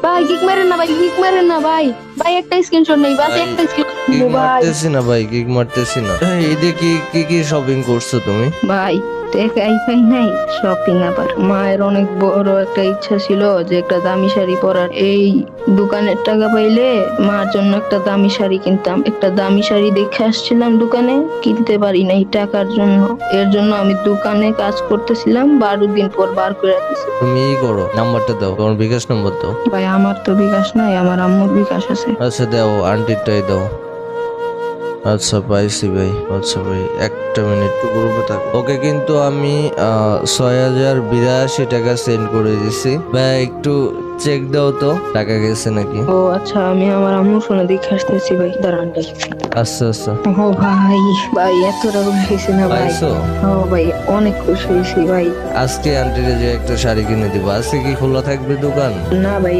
ভাই কিক মারেন না ভাই, কিক মারেন না ভাই। ভাই একটা স্ক্রিনশট নেই, বাস একটা কিক স্ক্রিনশট ভাই। মারতেছি না ভাই, কিক মারতেছি না। এই দেখি কি কি শপিং করছো তুমি? ভাই টাকাই পাই নাই শপিং, আবার মায়ের অনেক বড় একটা ইচ্ছা ছিল যে একটা দামি শাড়ি পরার। এই দোকানের টাকা পাইলে মার জন্য একটা দামি শাড়ি কিনতাম। একটা দামি শাড়ি দেখে আসছিলাম দোকানে, কিনতে পারি নাই টাকার জন্য। এর জন্য আমি দোকানে কাজ করতেছিলাম, 12 দিন পর বার করে দিছি। তুমি ই করো, নাম্বারটা দাও, তোমার বিকাশ নাম্বার দাও। ভাই আমার তো বিকাশ নাই, আমার আম্মুর বিকাশ আছে। আচ্ছা দাও, আন্টিরটাই দাও। আচ্ছা পাইছি ভাই। আচ্ছা ভাই একটা মিনিট তো গ্রুপে থাকো। ওকে কিন্তু আমি 6082 টাকা সেন্ড করে দিছি ভাই, একটু চেক দাও তো টাকা গেছে নাকি। ও আচ্ছা, আমি আমার আম্মুর ফোনে দেখে আসতেছি ভাই, দাঁড়ান ভাই। আচ্ছা আচ্ছা ও ভাই, ভাই এত টাকা হয়েছে না ভাই। পাইছো? ও ভাই অনেক খুশি হয়েছি ভাই। আজকে আন্টিরে যে একটা শাড়ি কিনে দিব। আজকে কি খোলা থাকবে দোকান? না ভাই